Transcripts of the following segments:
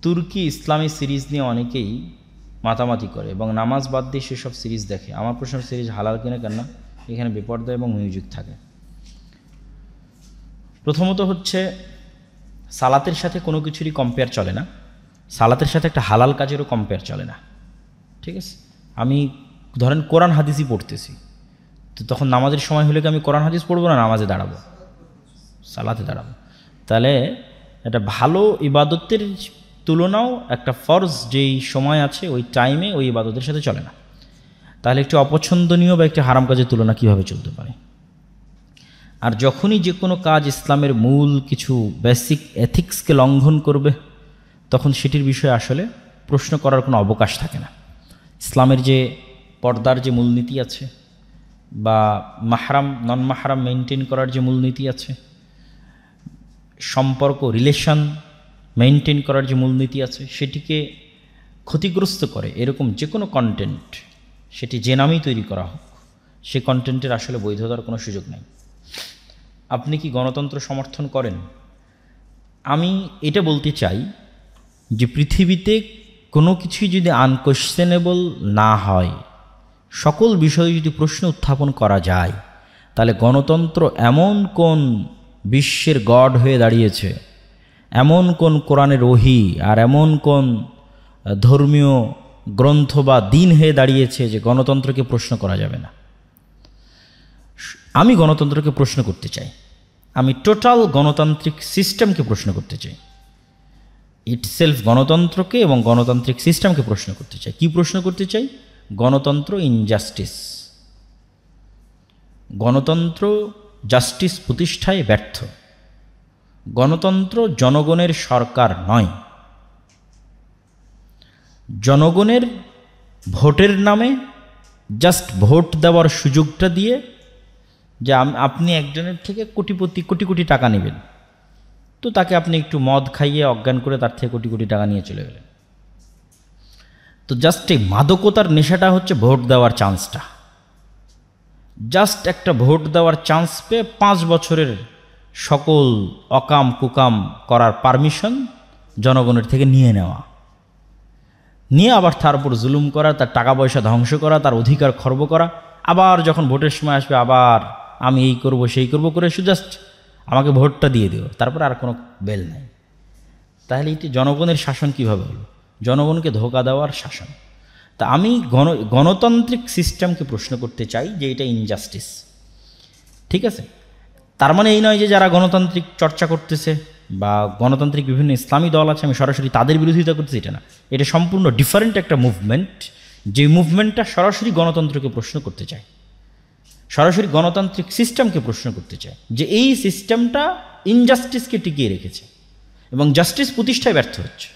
তুর্কি ইসলামী সিরিজ নিয়ে অনেকেই মাতামাতি করে এবং নামাজ বাদ দিয়ে সেসব সিরিজ দেখে। আমার প্রশ্ন, সিরিজ হালাল কিনা কেন? এখানে বেপর্দা এবং মিউজিক থাকে। প্রথমত হচ্ছে, সালাতের সাথে কোনো কিছুরই কম্পেয়ার চলে না। সালাতের সাথে একটা হালাল কাজেরও কম্পেয়ার চলে না, ঠিক আছে? আমি ধরেন কোরআন হাদিসই পড়তেছি, তো তখন নামাজের সময় হলে কি আমি কোরআন হাদিস পড়বো না নামাজে দাঁড়াবো? সালাতে দাঁড়াবো। তাহলে একটা ভালো ইবাদতের তুলনাও একটা ফরজ যেই সময় আছে ওই টাইমে ওই ইবাদতের সাথে চলে না। তাহলে একটি অপছন্দনীয় বা একটি হারাম কাজের তুলনা কীভাবে চলতে পারে? আর যখনই যে কোনো কাজ ইসলামের মূল কিছু বেসিক এথিক্সকে লঙ্ঘন করবে, তখন সেটির বিষয়ে আসলে প্রশ্ন করার কোনো অবকাশ থাকে না। ইসলামের যে পর্দার যে মূলনীতি আছে, বা মাহরাম নন মাহরাম মেনটেন করার যে মূলনীতি আছে, সম্পর্ক রিলেশন মেনটেন করার যে মূলনীতি আছে, সেটিকে ক্ষতিগ্রস্ত করে এরকম যে কোনো কন্টেন্ট, সেটি যে নামেই তৈরি করা হোক, সে কন্টেন্টের আসলে বৈধতার কোনো সুযোগ নেই। আপনি কি গণতন্ত্র সমর্থন করেন? আমি এটা বলতে চাই যে পৃথিবীতে কোনো কিছুই যদি আনকোয়েশ্চেনেবল না হয়, সকল বিষয়ে যদি প্রশ্ন উত্থাপন করা যায়, তাহলে গণতন্ত্র এমন কোন বিশ্বের গড হয়ে দাঁড়িয়েছে, এমন কোন কোরআনের ওহী আর এমন কোন ধর্মীয় গ্রন্থ বা দিন হয়ে দাঁড়িয়েছে যে গণতন্ত্রকে প্রশ্ন করা যাবে না। আমি গণতন্ত্রকে প্রশ্ন করতে চাই, আমি টোটাল গণতান্ত্রিক সিস্টেমকে প্রশ্ন করতে চাই, ইটসেলফ গণতন্ত্রকে এবং গণতান্ত্রিক সিস্টেমকে প্রশ্ন করতে চাই। কি প্রশ্ন করতে চাই? গণতন্ত্র ইনজাস্টিস, গণতন্ত্র জাস্টিস প্রতিষ্ঠায় ব্যর্থ, গণতন্ত্র জনগণের সরকার নয়, জনগণের ভোটের নামে জাস্ট ভোট দেওয়ার সুযোগটা দিয়ে যে আপনি একজনের থেকে কোটি কোটি টাকা নেবেন, তো তাকে আপনি একটু মদ খাইয়ে অজ্ঞান করে তার থেকে কোটি কোটি টাকা নিয়ে চলে গেলেন। তো জাস্ট এই মাদকতার নেশাটা হচ্ছে ভোট দেওয়ার চান্সটা। জাস্ট একটা ভোট দেওয়ার চান্স পেয়ে 5 বছরের সকল অকাম কুকাম করার পারমিশন জনগণের থেকে নিয়ে নেওয়া, নিয়ে আবার তার উপর জুলুম করা, তার টাকা পয়সা ধ্বংস করা, তার অধিকার খর্ব করা, আবার যখন ভোটের সময় আসবে আবার আমি এই করব সেই করব করে শুধু জাস্ট আমাকে ভোটটা দিয়ে দিও, তারপর আর কোনো বেল নাই। তাহলে এটি জনগণের শাসন কিভাবে হলো? জনগণকে ধোঁকা দেওয়ার শাসন। তা আমি গণতান্ত্রিক সিস্টেমকে প্রশ্ন করতে চাই যে এটা ইনজাস্টিস, ঠিক আছে? তার মানে এই নয় যে যারা গণতান্ত্রিক চর্চা করতেছে বা গণতান্ত্রিক বিভিন্ন ইসলামী দল আছে আমি সরাসরি তাদের বিরোধিতা করতেছি, এটা না। এটা সম্পূর্ণ ডিফারেন্ট একটা মুভমেন্ট, যে মুভমেন্টটা সরাসরি গণতন্ত্রকে প্রশ্ন করতে চায়, সরাসরি গণতান্ত্রিক সিস্টেমকে প্রশ্ন করতে চায় যে এই সিস্টেমটা ইনজাস্টিসকে টিকিয়ে রেখেছে এবং জাস্টিস প্রতিষ্ঠায় ব্যর্থ হচ্ছে।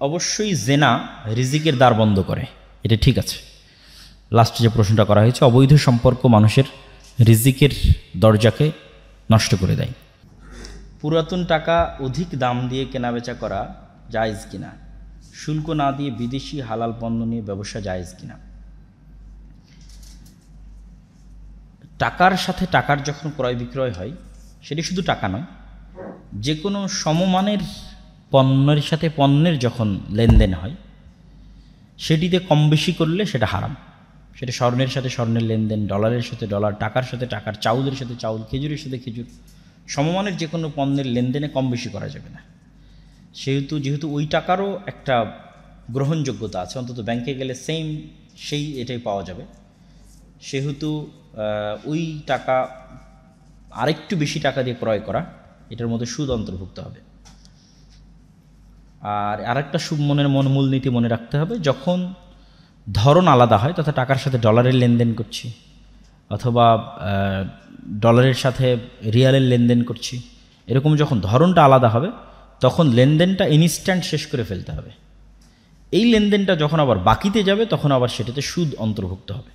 অবশ্যই জেনা রিজিকের দ্বার বন্ধ করে, এটা ঠিক আছে। লাস্টে যে প্রশ্নটা করা হয়েছে, অবৈধ সম্পর্ক মানুষের রিজিকের দরজাকে নষ্ট করে দেয়। পুরাতন টাকা অধিক দাম দিয়ে কেনাবেচা করা জায়েজ কিনা? শুল্ক না দিয়ে বিদেশি হালাল পণ্য নিয়ে ব্যবসা জায়েজ কিনা? টাকার সাথে টাকার যখন ক্রয় বিক্রয় হয়, সেটি শুধু টাকা নয়, যে কোনো সমমানের পণ্যের সাথে পণ্যের যখন লেনদেন হয়, সেটিতে কম বেশি করলে সেটা হারাম। সেটা স্বর্ণের সাথে স্বর্ণের লেনদেন, ডলারের সাথে ডলার, টাকার সাথে টাকার, চাউলের সাথে চাউল, খেজুরের সাথে খেজুর, সমমানের যে কোনো পণ্যের লেনদেনে কম বেশি করা যাবে না। যেহেতু ওই টাকারও একটা গ্রহণযোগ্যতা আছে, অন্তত ব্যাংকে গেলে সেই এটাই পাওয়া যাবে, সেহেতু ওই টাকা আরেকটু বেশি টাকা দিয়ে ক্রয় করা, এটার মধ্যে সুদ অন্তর্ভুক্ত হবে। আর আরেকটা মূলনীতি মনে রাখতে হবে, যখন ধরন আলাদা হয়, তথা টাকার সাথে ডলারের লেনদেন করছি অথবা ডলারের সাথে রিয়ালের লেনদেন করছি, এরকম যখন ধরনটা আলাদা হবে, তখন লেনদেনটা ইনস্ট্যান্ট শেষ করে ফেলতে হবে। এই লেনদেনটা যখন আবার বাকিতে যাবে, তখন আবার সেটাতে সুদ অন্তর্ভুক্ত হবে।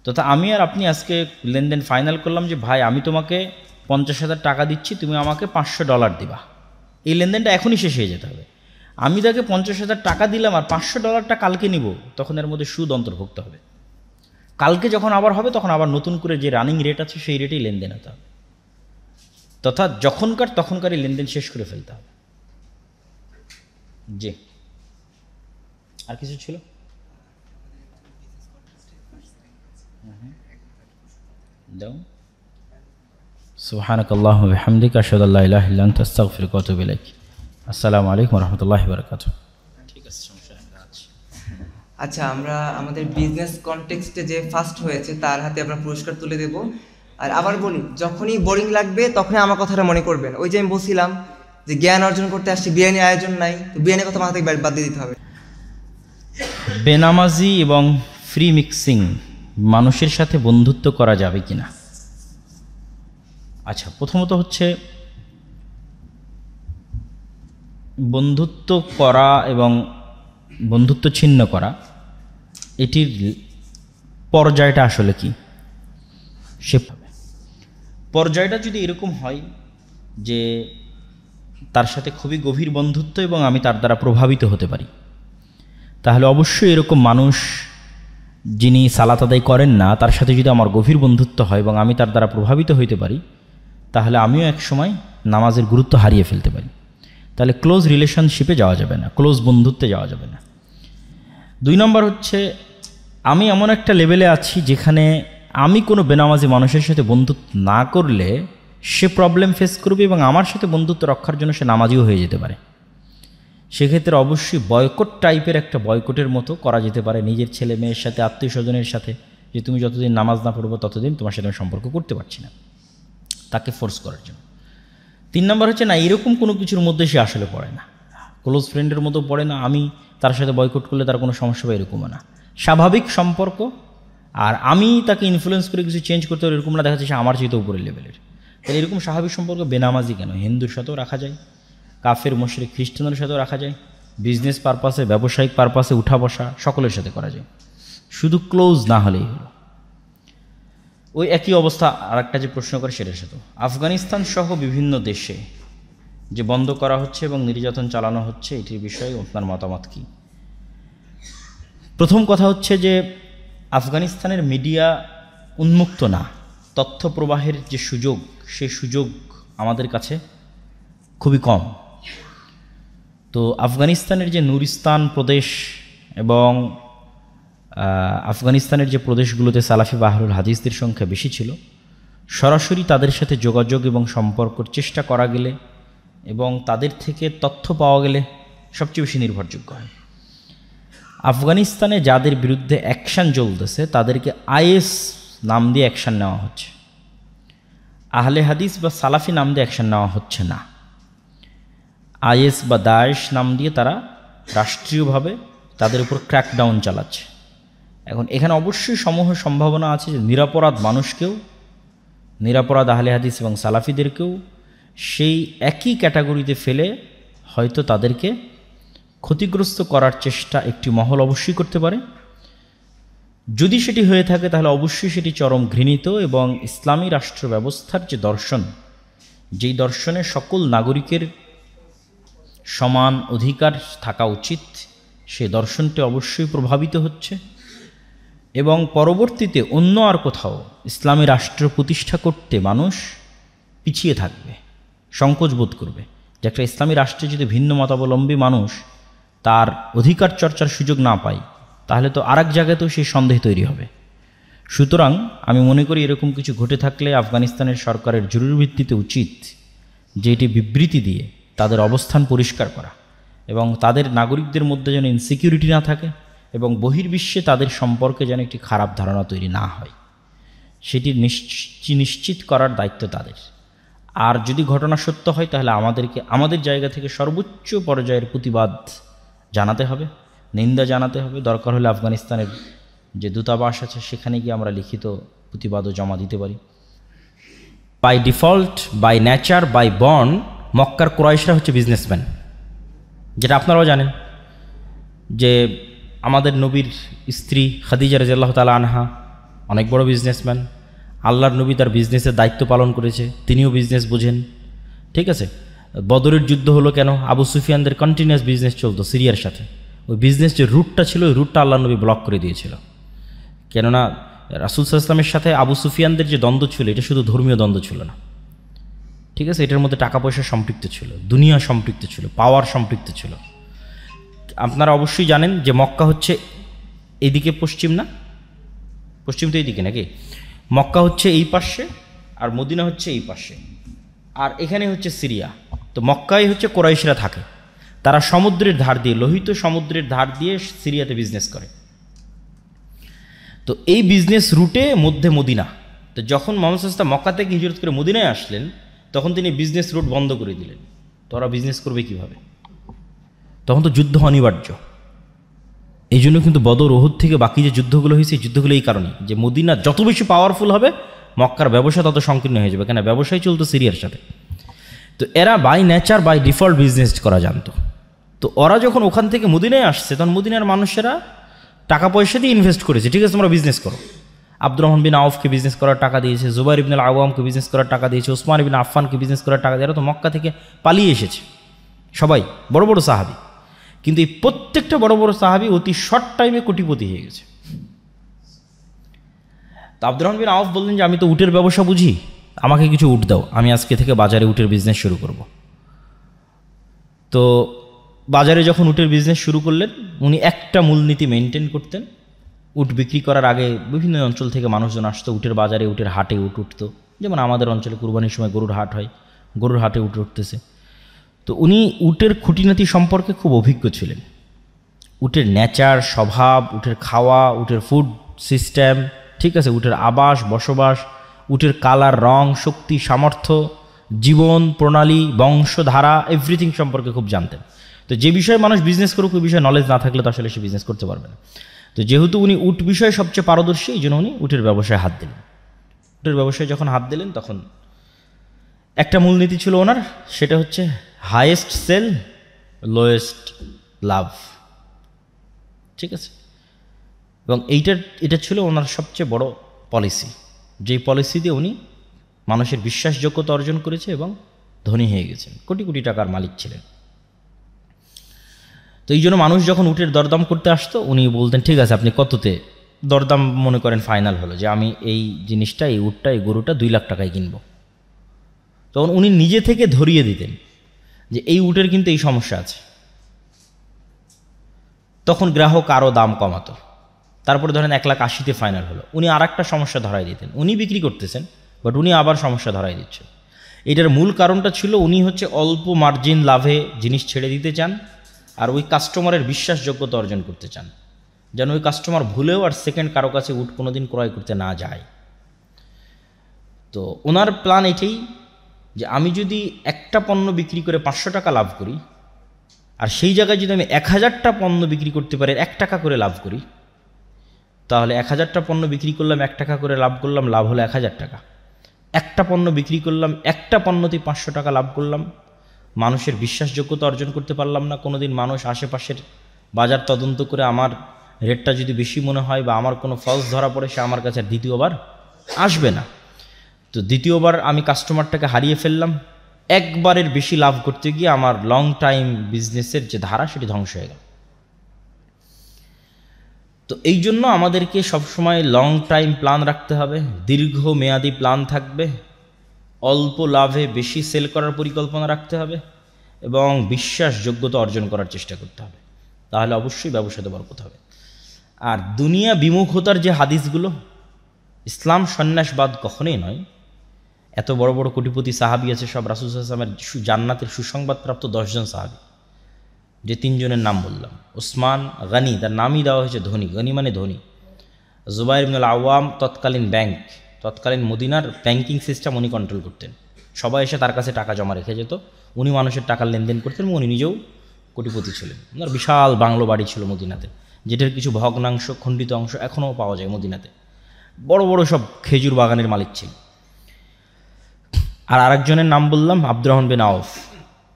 তথা আমি আর আপনি আজকে লেনদেন ফাইনাল করলাম যে ভাই আমি তোমাকে 50,000 টাকা দিচ্ছি, তুমি আমাকে $500 দিবা। এই লেনদেনটা এখনই শেষ হয়ে যেতে হবে। আমি তাকে 50,000 টাকা দিলাম আর $500 কালকে নিব, তখন এর মধ্যে সুদ অন্তর্ভুক্ত হবে। কালকে যখন আবার হবে তখন আবার নতুন করে যে রানিং রেট আছে সেই রেটেই লেনদেন হতে হবে, তথা তখনকারই লেনদেন শেষ করে ফেলতে হবে। জি, আর কিছু ছিল? দাও। সুবহানাকাল্লাহুম্মা ওয়া বিহামদিকা আশহাদু আল্লা ইলাহা ইল্লা আনতা আস্তাগফিরুকা ওয়া আতুবু ইলাইক। আসসালামু আলাইকুম ওয়া রাহমাতুল্লাহি ওয়া বারাকাতুহু। ঠিক আছে, সমস্যা নেই। আচ্ছা, আমরা আমাদের বিজনেস কনটেক্সটে যে ফার্স্ট হয়েছে তার হাতে আমরা পুরস্কার তুলে দেব। আর আবার বলি, যখনই বোরিং লাগবে তখনই আমার কথাটা মনে করবেন। ওই যে আমি বলছিলাম যে জ্ঞান অর্জন করতে আসছি, বিরিয়ানি আয়োজন নাই, তো বিরিয়ানির কথা মাথা থেকে বাদ দিয়ে দিতে হবে। বেনামাজি এবং ফ্রি মিক্সিং মানুষের সাথে বন্ধুত্ব করা যাবে কিনা? আচ্ছা, প্রথমত হচ্ছে বন্ধুত্ব করা এবং বন্ধুত্ব ছিন্ন করা, এটির পর্যায়টা আসলে কি? সে পর্যায়টা যদি এরকম হয় যে তার সাথে খুবই গভীর বন্ধুত্ব এবং আমি তার দ্বারা প্রভাবিত হতে পারি, তাহলে অবশ্যই এরকম মানুষ যিনি সালাত আদায় করেন না তার সাথে যদি আমার গভীর বন্ধুত্ব হয় এবং আমি তার দ্বারা প্রভাবিত হইতে পারি, তাহলে আমিও এক সময় নামাজের গুরুত্ব হারিয়ে ফেলতে পারি। তাহলে ক্লোজ রিলেশনশিপে যাওয়া যাবে না, ক্লোজ বন্ধুত্বে যাওয়া যাবে না। 2 নম্বর হচ্ছে, আমি এমন একটা লেভেলে আছি যেখানে আমি কোনো বেনামাজি মানুষের সাথে বন্ধুত্ব না করলে সে প্রবলেম ফেস করবে এবং আমার সাথে বন্ধুত্ব রক্ষার জন্য সে নামাজিও হয়ে যেতে পারে। সেক্ষেত্রে অবশ্যই বয়কট টাইপের একটা বয়কটের মতো করা যেতে পারে নিজের ছেলে মেয়ের সাথে, আত্মীয় স্বজনের সাথে, যে তুমি যতদিন নামাজ না পড়বো ততদিন তোমার সাথে আমি সম্পর্ক করতে পারছি না, তাকে ফোর্স করার জন্য। 3 নম্বর হচ্ছে, না এরকম কোনো কিছুর মধ্যে সে আসলে পড়ে না, ক্লোজ ফ্রেন্ডের মতো পড়ে না, আমি তার সাথে বয়কট করলে তার কোনো সমস্যা হবে এরকমও না, স্বাভাবিক সম্পর্ক। আর আমি তাকে ইনফ্লুয়েন্স করে কিছু চেঞ্জ করতে হবে এরকম না, দেখা যাচ্ছে সে আমার চেয়ে উপরের লেভেলের। তাহলে এরকম স্বাভাবিক সম্পর্ক বেনামাজি কেন, হিন্দুর সাথেও রাখা যায়, কাফের মুশরিক খ্রিস্টানদের সাথেও রাখা যায়, বিজনেস পারপাসে ব্যবসায়িক পারপাসে উঠা বসা সকলের সাথে করা যায়, শুধু ক্লোজ না হলেই হলো। ওই একই অবস্থা আরেকটা যে প্রশ্ন করে সেটার সাথে, আফগানিস্তান সহ বিভিন্ন দেশে যে বন্ধ করা হচ্ছে এবং নির্যাতন চালানো হচ্ছে, এটির বিষয়ে আপনার মতামত কী? প্রথম কথা হচ্ছে যে আফগানিস্তানের মিডিয়া উন্মুক্ত না, তথ্য প্রবাহের যে সুযোগ সেই সুযোগ আমাদের কাছে খুবই কম। তো আফগানিস্তানের যে নুরিস্তান প্রদেশ এবং আফগানিস্তানের যে প্রদেশগুলোতে সালাফি বা আহলুল হাদিসদের সংখ্যা বেশি ছিল, সরাসরি তাদের সাথে যোগাযোগ এবং সম্পর্কের চেষ্টা করা গেলে এবং তাদের থেকে তথ্য পাওয়া গেলে সবচেয়ে বেশি নির্ভরযোগ্য হয়। আফগানিস্তানে যাদের বিরুদ্ধে অ্যাকশান চলতেছে তাদেরকে আইএস নাম দিয়ে অ্যাকশান নেওয়া হচ্ছে, আহলে হাদিস বা সালাফি নাম দিয়ে অ্যাকশান নেওয়া হচ্ছে না। আইএস বা দায়েশ নাম দিয়ে তারা রাষ্ট্রীয়ভাবে তাদের উপর ক্র্যাকডাউন চালাচ্ছে। এখন এখানে অবশ্যই সমূহ সম্ভাবনা আছে যে নিরপরাধ মানুষকেও, নিরপরাধ আহলে হাদিস এবং সালাফিদেরকেও সেই একই ক্যাটাগরিতে ফেলে হয়তো তাদেরকে ক্ষতিগ্রস্ত করার চেষ্টা একটি মহল অবশ্যই করতে পারে। যদি সেটি হয়ে থাকে তাহলে অবশ্যই সেটি চরম ঘৃণিত এবং ইসলামী রাষ্ট্র ব্যবস্থার যে দর্শন, যেই দর্শনে সকল নাগরিকের সমান অধিকার থাকা উচিত, সে দর্শনটি অবশ্যই প্রভাবিত হচ্ছে এবং পরবর্তীতে অন্য আর কোথাও ইসলামী রাষ্ট্র প্রতিষ্ঠা করতে মানুষ পিছিয়ে থাকবে, সংকোচ বোধ করবে। যে একটা ইসলামী রাষ্ট্রে যদি ভিন্ন মতাবলম্বী মানুষ তার অধিকার চর্চার সুযোগ না পায়, তাহলে তো আর এক জায়গাতেও সেই সন্দেহ তৈরি হবে। সুতরাং আমি মনে করি এরকম কিছু ঘটে থাকলে আফগানিস্তানের সরকারের জরুরি ভিত্তিতে উচিত যে এটি বিবৃতি দিয়ে তাদের অবস্থান পরিষ্কার করা এবং তাদের নাগরিকদের মধ্যে যেন ইনসিকিউরিটি না থাকে এবং বহির্বিশ্বে তাদের সম্পর্কে যেন একটি খারাপ ধারণা তৈরি না হয়, সেটি নিশ্চিত করার দায়িত্ব তাদের। আর যদি ঘটনা সত্য হয় তাহলে আমাদেরকে আমাদের জায়গা থেকে সর্বোচ্চ পর্যায়ের প্রতিবাদ জানাতে হবে, নিন্দা জানাতে হবে। দরকার হলে আফগানিস্তানের যে দূতাবাস আছে সেখানে গিয়ে আমরা লিখিত প্রতিবাদও জমা দিতে পারি। By default, by nature, by born মক্কার কুরাইশরা হচ্ছে বিজনেসম্যান, যেটা আপনারাও জানেন যে আমাদের নবীর স্ত্রী খাদিজা রাদিয়াল্লাহু তাআলা আনহা অনেক বড় বিজনেসম্যান। আল্লাহর নবী তার বিজনেসের দায়িত্ব পালন করেছে, তিনিও বিজনেস বোঝেন, ঠিক আছে। বদরের যুদ্ধ হলো কেন? আবু সুফিয়ানদের কন্টিনিউয়াস বিজনেস চলতো সিরিয়ার সাথে, ওই বিজনেস যে রুটটা ছিল ওই রুটটা আল্লাহর নবী ব্লক করে দিয়েছিল। কেননা রাসূল সাল্লাল্লাহু আলাইহি ওয়াসাল্লামের সাথে আবু সুফিয়ানদের যে দ্বন্দ্ব ছিল এটা শুধু ধর্মীয় দ্বন্দ্ব ছিল না, ঠিক আছে, এটার মধ্যে টাকা পয়সা সম্পৃক্ত ছিল, দুনিয়া সম্পৃক্ত ছিল, পাওয়ার সম্পৃক্ত ছিল। আপনারা অবশ্যই জানেন যে মক্কা হচ্ছে এইদিকে পশ্চিম, না পশ্চিম তো এইদিকে নাকি, মক্কা হচ্ছে এই পাশে আর মদিনা হচ্ছে এই পাশে, আর এখানে হচ্ছে সিরিয়া। তো মক্কায় হচ্ছে কোরাইশরা থাকে, তারা সমুদ্রের ধার দিয়ে, লোহিত সমুদ্রের ধার দিয়ে সিরিয়াতে বিজনেস করে। তো এই বিজনেস রুটে মধ্যে মদিনা। তো যখন মুহাম্মদ সাল্লাল্লাহু আলাইহি ওয়াসাল্লাম মক্কা থেকে হিজরত করে মদিনায় আসলেন তখন তিনি বিজনেস রুট বন্ধ করে দিলেন। তো ওরা বিজনেস করবে কিভাবে? তখন তো যুদ্ধ অনিবার্য। এই জন্য কিন্তু বদর, ওহুদ থেকে বাকি যে যুদ্ধগুলো হয়েছে এই যুদ্ধগুলো এই কারণে যে মদিনা যত বেশি পাওয়ারফুল হবে মক্কার ব্যবসা তত সংকীর্ণ হয়ে যাবে, কেন ব্যবসায় চলতো সিরিয়ার সাথে। তো এরা by nature by default business করা জানতো। তো ওরা যখন ওখান থেকে মদিনায় আসছে তখন মদিনার মানুষেরা টাকা পয়সা দিয়ে ইনভেস্ট করেছে, ঠিক আছে তোমরা বিজনেস করো। আব্দুর রহমান বিন আউফকে বিজনেস করার টাকা দিয়েছে, জুবাইর ইবনে আওয়ামকে বিজনেস করার টাকা দিয়েছে, ওসমান ইবনে আফফানকে বিজনেস করার টাকা দিয়ে, এরা তো মক্কা থেকে পালিয়ে এসেছে সবাই, বড় বড় সাহাবি। কিন্তু এই প্রত্যেকটা বড় বড় সাহাবি অতি শর্ট টাইমে কোটিপতি হয়ে গেছে। তো আব্দুর রহমান বিন আউফ বললেন যে আমি তো উটের ব্যবসা বুঝি, আমাকে কিছু উট দাও, আমি আজকে থেকে বাজারে উটের বিজনেস শুরু করব। তো বাজারে যখন উটের বিজনেস শুরু করলেন উনি একটা মূলনীতি মেনটেন করতেন। উট বিক্রি করার আগে বিভিন্ন অঞ্চল থেকে মানুষজন আসতো উটের বাজারে, উটের হাটে উট উঠতো, যেমন আমাদের অঞ্চলে কুরবানির সময় গরুর হাট হয়, গরুর হাটে উট উঠতেছে। তো উনি উটের খুঁটিনাটি সম্পর্কে খুব অভিজ্ঞ ছিলেন, উটের নেচার, স্বভাব, উটের খাওয়া, উটের ফুড সিস্টেম, ঠিক আছে, উটের আবাস বসবাস, উটের কালার, রং, শক্তি, সামর্থ্য, জীবন প্রণালী, বংশধারা, এভরিথিং সম্পর্কে খুব জানতেন। তো যে বিষয়ে মানুষ বিজনেস করুক ওই বিষয়ে নলেজ না থাকলে তো আসলে সে বিজনেস করতে পারবে না। তো যেহেতু উনি উট বিষয়ে সবচেয়ে পারদর্শী এই জন্য উনি উটের ব্যবসায় হাত দিলেন। উটের ব্যবসায় যখন হাত দিলেন তখন একটা মূলনীতি ছিল ওনার, সেটা হচ্ছে হাইয়েস্ট সেল লোয়েস্ট লাভ, ঠিক আছে। এবং এটা ছিল ওনার সবচেয়ে বড় পলিসি, যেই পলিসি দিয়ে উনি মানুষের বিশ্বাসযোগ্যতা অর্জন করেছে এবং ধনী হয়ে গেছেন, কোটি কোটি টাকার মালিক ছিলেন। তো এই জন্য মানুষ যখন উটের দরদাম করতে আসতো উনি বলতেন ঠিক আছে আপনি কততে দরদাম মনে করেন ফাইনাল হলো যে আমি এই জিনিসটা, এই উটটা, এই গরুটা 2 লাখ টাকায় কিনবো। তখন উনি নিজে থেকে ধরিয়ে দিতেন যে এই উটের কিন্তু এই সমস্যা আছে। তখন গ্রাহক আরও দাম কমাতো, তারপরে ধরেন 1,80,000 ফাইনাল হলো, উনি আর একটা সমস্যা ধরাই দিতেন। উনি বিক্রি করতেছেন বাট উনি আবার সমস্যা ধরাই দিচ্ছেন। এটার মূল কারণটা ছিল উনি হচ্ছে অল্প মার্জিন লাভে জিনিস ছেড়ে দিতে চান আর ওই কাস্টমারের বিশ্বাসযোগ্যতা অর্জন করতে চান, যেন ওই কাস্টমার ভুলেও আর সেকেন্ড কারো কাছে উট কোনোদিন ক্রয় করতে না যায়। তো ওনার প্ল্যান এটাই যে আমি যদি একটা পণ্য বিক্রি করে 500 টাকা লাভ করি আর সেই জায়গায় যদি আমি 1000টা পণ্য বিক্রি করতে পারি 1 টাকা করে লাভ করি, তাহলে 1000টা পণ্য বিক্রি করলাম 1 টাকা করে লাভ করলাম, লাভ হলো 1000 টাকা। একটা পণ্য বিক্রি করলাম, একটা পণ্যতেই 500 টাকা লাভ করলাম, মানুষের বিশ্বাসযোগ্যতা অর্জন করতে পারলাম না। কোনোদিন মানুষ আশেপাশের বাজার তদন্ত করে আমার রেটটা যদি বেশি মনে হয় বা আমার কোনো ফলস ধরা পড়ে সে আমার কাছে আর দ্বিতীয়বার আসবে না। তো দ্বিতীয়বার আমি কাস্টমারটাকে হারিয়ে ফেললাম, একবারের বেশি লাভ করতে গিয়ে আমার লং টাইম বিজনেসের যে ধারা সেটি ধ্বংস হয়ে গেল। তো এই জন্য আমাদেরকে সবসময় লং টাইম প্ল্যান রাখতে হবে, দীর্ঘমেয়াদী প্ল্যান থাকবে, অল্প লাভে বেশি সেল করার পরিকল্পনা রাখতে হবে এবং বিশ্বাসযোগ্যতা অর্জন করার চেষ্টা করতে হবে, তাহলে অবশ্যই ব্যবসাতে বরকত হবে। আর দুনিয়া বিমুখতার যে হাদিসগুলো, ইসলাম সন্ন্যাসবাদ কখনোই নয়। এত বড় বড় কোটিপতি সাহাবি আছে সব রাসূল সাল্লাল্লাহু আলাইহি ওয়াসাল্লামের জান্নাতের সুসংবাদপ্রাপ্ত 10 জন সাহাবি, যে 3 জনের নাম বললাম। ওসমান গনি, তার নামই দেওয়া হয়েছে ধনী, গনি মানে ধনী। জুবাইর ইবনে আওয়াম তৎকালীন তৎকালীন মদিনার ব্যাংকিং সিস্টেম উনি কন্ট্রোল করতেন, সবাই এসে তার কাছে টাকা জমা রেখে যেত, উনি মানুষের টাকার লেনদেন করতেন এবং উনি নিজেও কোটিপতি ছিলেন। ওনার বিশাল বাংলো বাড়ি ছিল মদিনাতে, যেটার কিছু ভগ্নাংশ খণ্ডিত অংশ এখনও পাওয়া যায় মদিনাতে। বড় বড় সব খেজুর বাগানের মালিক ছিল। আর আরেকজনের নাম বললাম আব্দুর রহমান বিন আউফ।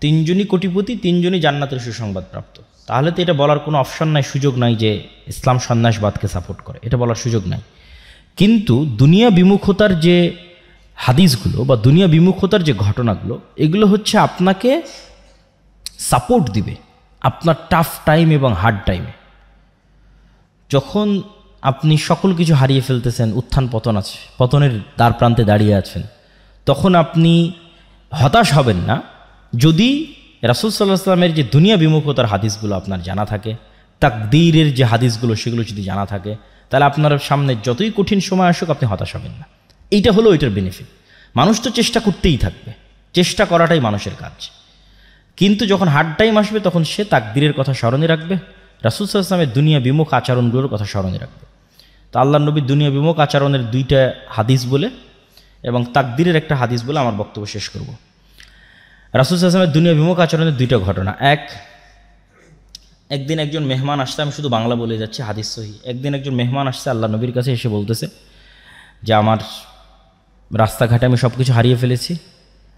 3 জনই কোটিপতি, 3 জনই জান্নাতের সুসংবাদপ্রাপ্ত। তাহলে তো এটা বলার কোনো অপশন নাই, সুযোগ নাই যে ইসলাম সন্ন্যাসবাদকে সাপোর্ট করে, এটা বলার সুযোগ নাই। কিন্তু দুনিয়া বিমুখতার যে হাদিসগুলো বা দুনিয়া বিমুখতার যে ঘটনাগুলো, এগুলো হচ্ছে আপনাকে সাপোর্ট দিবে আপনার টাফ টাইম এবং হার্ড টাইমে। যখন আপনি সকল কিছু হারিয়ে ফেলতেছেন, উত্থান পতন আছে, পতনের দ্বার প্রান্তে দাঁড়িয়ে আছেন, তখন আপনি হতাশ হবেন না যদি রাসূল সাল্লাল্লাহু আলাইহি ওয়াসাল্লামের যে দুনিয়া বিমুখতার হাদিসগুলো আপনার জানা থাকে, তাকদীরের যে হাদিসগুলো সেগুলো যদি জানা থাকে, তাহলে আপনার সামনে যতই কঠিন সময় আসুক আপনি হতাশ হবেন না। এইটা হলো ওইটার বেনিফিট। মানুষ তো চেষ্টা করতেই থাকবে, চেষ্টা করাটাই মানুষের কাজ। কিন্তু যখন হার্ড টাইম আসবে তখন সে তাকদীরের কথা স্মরণে রাখবে, রাসূল সাল্লাল্লাহু আলাইহি ওয়াসাল্লামের দুনিয়া বিমুখ আচরণগুলোর কথা স্মরণে রাখবে। তো আল্লাহর নবীর দুনিয়া বিমুখ আচরণের 2টা হাদিস বলে এবং তাকদীরের একটা হাদিস বলে আমার বক্তব্য শেষ করব। রাসূল সাল্লাল্লাহু আলাইহি ওয়াসাল্লামের দুনিয়া বিমুখ আচরণের 2টা ঘটনা। একদিন একজন মেহমান আসছে, আমি শুধু বাংলা বলে যাচ্ছি, হাদিস সহিহ। একদিন একজন মেহমান আসছে আল্লাহ নবীর কাছে, এসে বলতেছে যে আমার রাস্তাঘাটে আমি সব কিছু হারিয়ে ফেলেছি,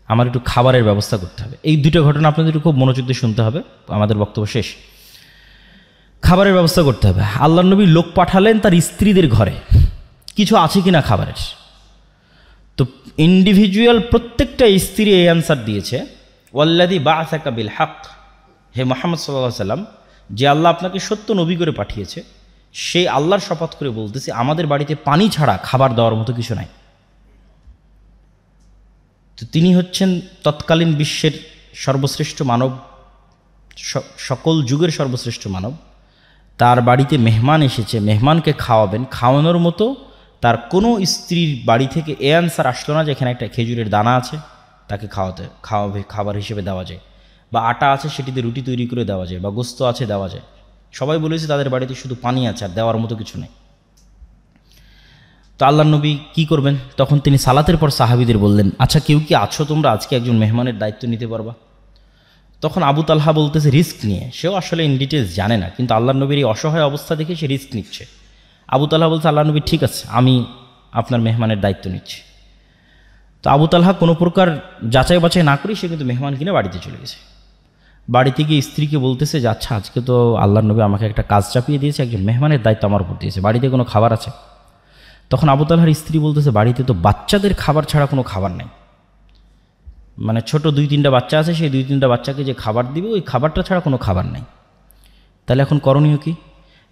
আমার একটু খাবারের ব্যবস্থা করতে হবে। এই 2টা ঘটনা আপনাদের খুব মনোযোগ দিয়ে শুনতে হবে, আমাদের বক্তব্য শেষ। খাবারের ব্যবস্থা করতে হবে। আল্লাহ নবী লোক পাঠালেন তার স্ত্রীদের ঘরে, কিছু আছে কিনা খাবারের। তো ইন্ডিভিজুয়াল প্রত্যেকটা স্ত্রী এই অ্যান্সার দিয়েছে, ওয়াল্লাযী বা'আসাকা বিল হক, হে মুহাম্মদ সাল্লাল্লাহু আলাইহি ওয়াসাল্লাম, যে আল্লাহ আপনাকে সত্য নবী করে পাঠিয়েছে, সেই আল্লাহর শপথ করে বলতেছে আমাদের বাড়িতে পানি ছাড়া খাবার দেওয়ার মতো কিছু নাই। তো তিনি হচ্ছেন তৎকালীন বিশ্বের সর্বশ্রেষ্ঠ মানব, সকল যুগের সর্বশ্রেষ্ঠ মানব। তার বাড়িতে মেহমান এসেছে, মেহমানকে খাওয়াবেন, খাওয়ানোর মতো তার কোনো স্ত্রীর বাড়ি থেকে এ অ্যান্সার আসলো না যে এখানে একটা খেজুরের দানা আছে, তাকে খাবার হিসেবে দেওয়া যায়, বা আটা আছে সেটিতে রুটি তৈরি করে দেওয়া যায়, বা গোস্ত আছে দেওয়া যায়। সবাই বলেছে তাদের বাড়িতে শুধু পানি আছে, আর দেওয়ার মতো কিছু নেই। তো আল্লাহর নবী কি করবেন? তখন তিনি সালাতের পর সাহাবীদের বললেন, আচ্ছা কেউ কি আছো তোমরা আজকে একজন মেহমানের দায়িত্ব নিতে পারবা? তখন আবু তালহা বলতেছে রিস্ক নিয়ে, সেও আসলে ইন ডিটেলস জানে না, কিন্তু আল্লাহর নবীর এই অসহায় অবস্থা দেখে সে রিস্ক নিচ্ছে। আবু তালহা বলছে, আল্লাহ নবী ঠিক আছে, আমি আপনার মেহমানের দায়িত্ব নিচ্ছি। তো আবু তালহা কোনো প্রকার যাচাই বাছাই না করেই সে কিন্তু মেহমান কিনে বাড়িতে চলে গেছে। বাড়িতে গিয়ে স্ত্রীকে বলতেছে যে আচ্ছা আজকে তো আল্লাহর নবী আমাকে একটা কাজ চাপিয়ে দিয়েছে, একজন মেহমানের দায়িত্ব আমার উপর দিয়েছে, বাড়িতে কোনো খাবার আছে? তখন আবু তালহার স্ত্রী বলতেছে বাড়িতে তো বাচ্চাদের খাবার ছাড়া কোনো খাবার নেই, মানে ছোট 2-3টা বাচ্চা আছে, সেই 2-3টা বাচ্চাকে যে খাবার দিবে ওই খাবারটা ছাড়া কোনো খাবার নেই। তাহলে এখন করণীয় কি?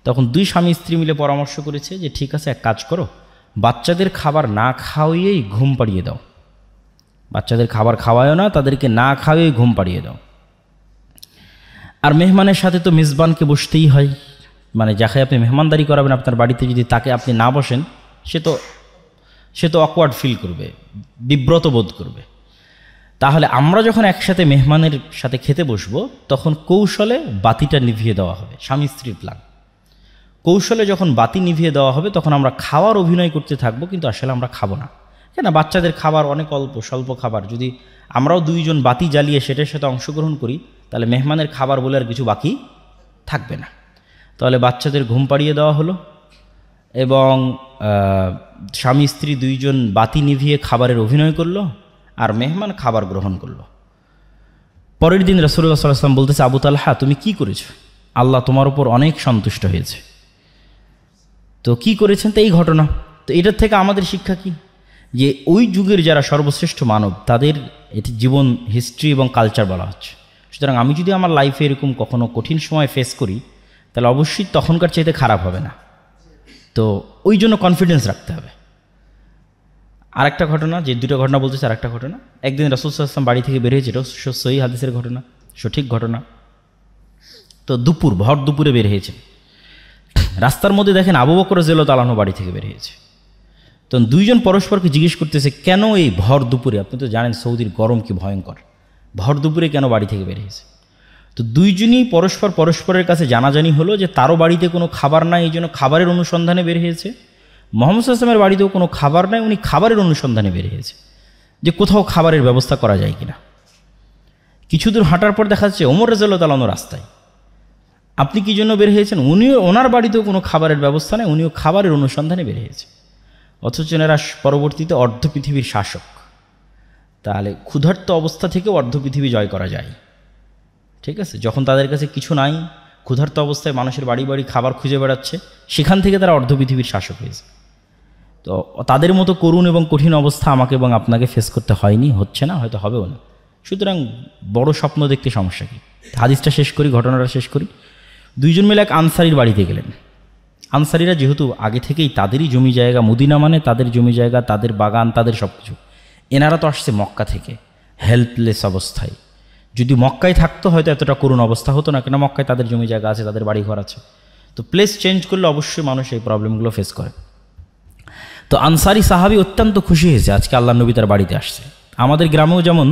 তখন 2 স্বামী স্ত্রী মিলে পরামর্শ করেছে যে ঠিক আছে, এক কাজ করো, বাচ্চাদের খাবার না খাওয়াইয়েই ঘুম পাড়িয়ে দাও, বাচ্চাদের খাবার খাওয়ায়ও না, তাদেরকে না খাওয়াই ঘুম পাড়িয়ে দাও। আর মেহমানের সাথে তো মেজবানকে বসতেই হয়, মানে যাকে আপনি মেহমানদারি করাবেন আপনার বাড়িতে, যদি তাকে আপনি না বসেন সে তো অকওয়ার্ড ফিল করবে, বিব্রত বোধ করবে। তাহলে আমরা যখন একসাথে মেহমানের সাথে খেতে বসবো তখন কৌশলে বাতিটা নিভিয়ে দেওয়া হবে, স্বামী স্ত্রীর প্ল্যান। কৌশলে যখন বাতি নিভিয়ে দেওয়া হবে তখন আমরা খাওয়ার অভিনয় করতে থাকবো, কিন্তু আসলে আমরা খাবো না। কেন? বাচ্চাদের খাবার অনেক স্বল্প খাবার, যদি আমরাও 2 জন বাতি জ্বালিয়ে সেটার সাথে অংশগ্রহণ করি তাহলে মেহমানের খাবার বলে আর কিছু বাকি থাকবে না। তাহলে বাচ্চাদের ঘুম পাড়িয়ে দেওয়া হলো এবং স্বামী স্ত্রী 2 জন বাতি নিভিয়ে খাবারের অভিনয় করলো, আর মেহমান খাবার গ্রহণ করলো। পরের দিন রাসূলুল্লাহ সাল্লাল্লাহু আলাইহি ওয়াসাল্লাম বলতেছে, আবু তালহা তুমি কি করেছো? আল্লাহ তোমার উপর অনেক সন্তুষ্ট হয়েছে। তো কি করেছেন? তো এই ঘটনা। তো এটার থেকে আমাদের শিক্ষা কি? যে ওই যুগের যারা সর্বশ্রেষ্ঠ মানব তাদের এটি জীবন হিস্ট্রি এবং কালচার বলা হচ্ছে। সুতরাং আমি যদি আমার লাইফে এরকম কখনো কঠিন সময় ফেস করি তাহলে অবশ্যই তখনকার চাইতে খারাপ হবে না। তো ওই জন্য কনফিডেন্স রাখতে হবে। আরেকটা ঘটনা, যে 2টা ঘটনা বলতেছে, আরেকটা ঘটনা, একদিন রাসূল সাল্লাল্লাহু আলাইহি ওয়াসাল্লাম বাড়ি থেকে বের হয়েছে, এটা সহিহ হাদিসের ঘটনা, সঠিক ঘটনা। তো ভর দুপুরে বের হয়েছে, রাস্তার মধ্যে দেখেন আবু বকর রাদিয়াল্লাহু তাআলা আনহু বাড়ি থেকে বের হয়েছে। তো 2 জন পরস্পরকে জিজ্ঞেস করতেছে কেন এই ভর দুপুরে, আপনি তো জানেন সৌদির গরম কি ভয়ঙ্কর, ভর দুপুরে কেন বাড়ি থেকে বের হয়েছে? তো 2 জনই পরস্পরের কাছে জানাজানি হলো যে তারও বাড়িতে কোনো খাবার নাই, এই জন্য খাবারের অনুসন্ধানে বের হয়েছে। মুহাম্মদ সাল্লাল্লাহু আলাইহি ওয়াসাল্লামের বাড়িতেও কোনো খাবার নাই, উনি খাবারের অনুসন্ধানে বের হয়েছে যে কোথাও খাবারের ব্যবস্থা করা যায় কিনা। কিছু দূর হাঁটার পর দেখা যাচ্ছে ওমর রাদিয়াল্লাহু তাআলা রাস্তায়। আপনি কি জন্য বের হয়েছেন? ওনার বাড়িতেও কোনো খাবারের ব্যবস্থা নেই, উনিও খাবারের অনুসন্ধানে বের হয়েছে। অথচ এনারা পরবর্তীতে অর্ধ পৃথিবীর শাসক। তাহলে ক্ষুধার্ত অবস্থা থেকেও অর্ধ পৃথিবী জয় করা যায়, ঠিক আছে? যখন তাদের কাছে কিছু নাই, ক্ষুধার্ত অবস্থায় মানুষের বাড়ি বাড়ি খাবার খুঁজে বেড়াচ্ছে, সেখান থেকে তারা অর্ধ পৃথিবীর শাসক হয়েছে। তো তাদের মতো করুণ এবং কঠিন অবস্থা আমাকে এবং আপনাকে ফেস করতে হয়নি, হচ্ছে না, হয়তো হবেও না। সুতরাং বড় স্বপ্ন দেখতে সমস্যা কি? হাদিসটা শেষ করি, ঘটনাটা শেষ করি। 2 জন মিলে এক আনসারীর বাড়িতে গেলেন। আনসারিরা যেহেতু আগে থেকেই তাদেরই জমি জায়গা, মদিনা মানে তাদের জমি জায়গা, তাদের বাগান, তাদের সব কিছু। এনারা তো আসছে মক্কা থেকে হেল্পলেস অবস্থায়। যদি মক্কায় থাকতো হয়তো এতটা করুণ অবস্থা হতো না, কেন মক্কায় তাদের জমি জায়গা আছে, তাদের বাড়িঘর আছে। তো প্লেস চেঞ্জ করলে অবশ্যই মানুষ এই প্রবলেমগুলো ফেস করে। তো আনসারি সাহাবি অত্যন্ত খুশি হয়েছে আজকে আল্লাহ নবী তার বাড়িতে আসছে। আমাদের গ্রামেও যেমন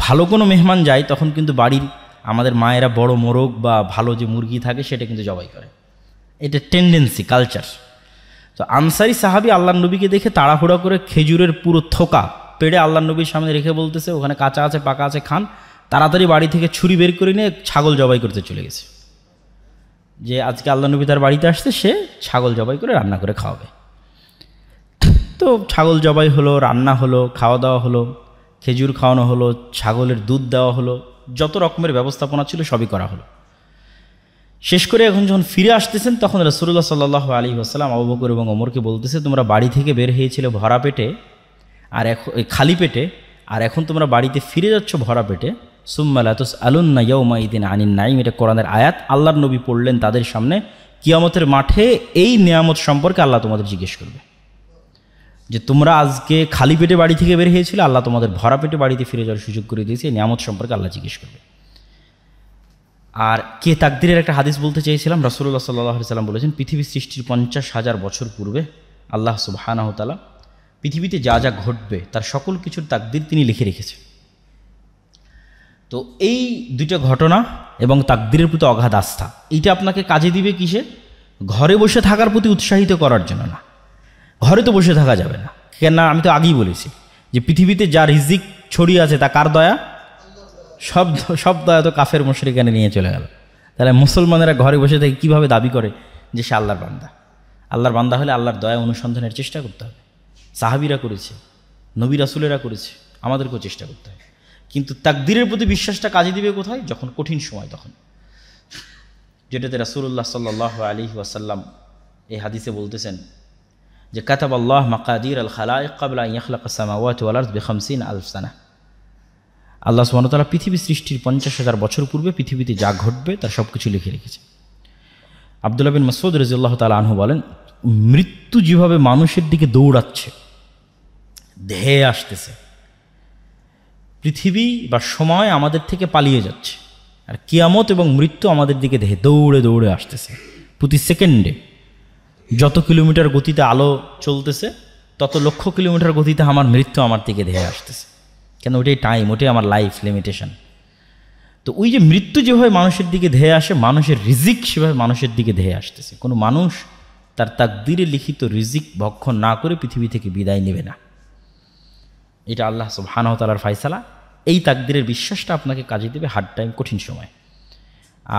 ভালো কোনো মেহমান যায় তখন কিন্তু বাড়ির আমাদের মায়েরা বড় মোরগ বা ভালো যে মুরগি থাকে সেটা কিন্তু জবাই করে, এটা টেন্ডেন্সি, কালচার। তো আনসারি সাহাবি আল্লাহ নবীকে দেখে তাড়াহুড়া করে খেজুরের পুরো থোকা পেড়ে আল্লাহ নবীর সামনে রেখে বলতেছে, ওখানে কাঁচা আছে পাকা আছে খান। তাড়াতাড়ি বাড়ি থেকে ছুরি বের করে নিয়ে ছাগল জবাই করতে চলে গেছে, যে আজকে আল্লাহ নবী তার বাড়িতে আসছে, সে ছাগল জবাই করে রান্না করে খাওয়াবে। তো ছাগল জবাই হলো, রান্না হলো, খাওয়া দাওয়া হলো, খেজুর খাওয়ানো হলো, ছাগলের দুধ দেওয়া হলো, যত রকমের ব্যবস্থাপনা ছিল সবই করা হলো। শেষ করে এখন যখন ফিরে আসতেছেন তখন রাসূলুল্লাহ সাল্লাল্লাহু আলাইহি ওয়াসাল্লাম আবু বকর এবং ওমরকে বলতেছে, তোমরা বাড়ি থেকে বের হয়েছিলে ভরা পেটে আর এখন খালি পেটে, আর এখন তোমরা বাড়িতে ফিরে যাচ্ছ ভরা পেটে। সুম্মা লা তুসআলুন্না ইয়াওমাইদিন আনিন নাঈম, এটা কোরআনের আয়াত। আল্লাহর নবী পড়লেন তাদের সামনে, কিয়ামতের মাঠে এই নিয়ামত সম্পর্কে আল্লাহ তোমাদের জিজ্ঞেস করবে, যে তোমরা আজকে খালি পেটে বাড়ি থেকে বের হয়েছিলে, আল্লাহ তোমাদের ভরা পেটে বাড়িতে ফিরে যাওয়ার সুযোগ করে দিয়েছে, এই নিয়ামত সম্পর্কে আল্লাহ জিজ্ঞেস করবে। আর কে তাকদীরের একটা হাদিস বলতে চেয়েছিলাম, রাসূলুল্লাহ সাল্লাল্লাহু আলাইহি সাল্লাম বলেছেন, পৃথিবী সৃষ্টির 50,000 বছর পূর্বে আল্লাহ সুবহানাহু ওয়া তাআলা পৃথিবীতে যা যা ঘটবে তার সকল কিছুর তাকদীর তিনি লিখে রেখেছেন। তো এই দুইটা ঘটনা এবং তাকদীরের প্রতি অগাধ আস্থা, এইটা আপনাকে কাজে দিবে কিসে? ঘরে বসে থাকার প্রতি উৎসাহিত করার জন্য না। ঘরে তো বসে থাকা যাবে না, কেন? আমি তো আগেই বলেছি যে পৃথিবীতে যা রিজিক ছড়িয়ে আছে তা কার দয়া? সব দয়া তো কাফের মুশরিকানে নিয়ে চলে গেল। তাহলে মুসলমানেরা ঘরে বসে থেকে কীভাবে দাবি করে যে সে আল্লাহর বান্দা? আল্লাহর বান্দা হলে আল্লাহর দয়া অনুসন্ধানের চেষ্টা করতে হবে। সাহাবীরা করেছে, নবী রাসূলেরা করেছে, আমাদেরকেও চেষ্টা করতে হবে। কিন্তু তাকদীরের প্রতি বিশ্বাসটা কাজে দিবে কোথায়? যখন কঠিন সময়, তখন। যেটাতে রাসূলুল্লাহ সাল্লাল্লাহু আলাইহি ওয়াসাল্লাম এই হাদিসে বলতেছেন যে কাতাবাল্লাহ মাকাদির আল খালাইক ক্বাবলা আন ইয়াখলাকা সামাওয়াতি ওয়াল আরদ বি50,000 সানা। আল্লাহ সুবহানাহু ওয়া তাআলা পৃথিবী সৃষ্টির 50,000 বছর পূর্বে পৃথিবীতে যা ঘটবে তার সব কিছু লিখে রেখেছে। আব্দুল্লাহ বিন মাসউদ রাদিয়াল্লাহু তাআলা আনহু বলেন, মৃত্যু যেভাবে মানুষের দিকে দৌড়াচ্ছে, ধেয়ে আসতেছে, পৃথিবী বা সময় আমাদের থেকে পালিয়ে যাচ্ছে, আর কিয়ামত এবং মৃত্যু আমাদের দিকে দৌড়ে দৌড়ে আসতেছে। প্রতি সেকেন্ডে যত কিলোমিটার গতিতে আলো চলতেছে তত লক্ষ কিলোমিটার গতিতে আমার মৃত্যু আমার দিকে ধেয়ে আসতেছে। কেন? ওটাই টাইম, ওটাই আমার লাইফ লিমিটেশন। তো ওই যে মৃত্যু যেভাবে মানুষের দিকে ধেয়ে আসে, মানুষের রিজিক সেভাবে মানুষের দিকে ধেয়ে আসতেছে। কোনো মানুষ তার তাকদীরে লিখিত রিজিক ভক্ষণ না করে পৃথিবী থেকে বিদায় নেবে না। এটা আল্লাহ সুবহানাহু ওয়া তাআলার ফয়সালা। এই তাকদীরের বিশ্বাসটা আপনাকে কাজে দেবে হার্ড টাইম, কঠিন সময়।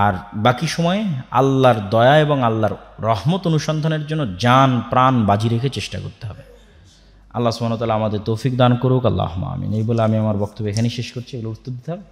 আর বাকি সময়ে আল্লাহর দয়া এবং আল্লাহর রহমত অনুসন্ধানের জন্য জান প্রাণ বাজি রেখে চেষ্টা করতে হবে। আল্লাহ সুবহানাহু ওয়া তাআলা আমাদের তৌফিক দান করুক, আল্লাহুম্মা আমিন। এই বলে আমি আমার বক্তব্য এখানেই শেষ করছি। এগুলো উত্তর দিতে হবে।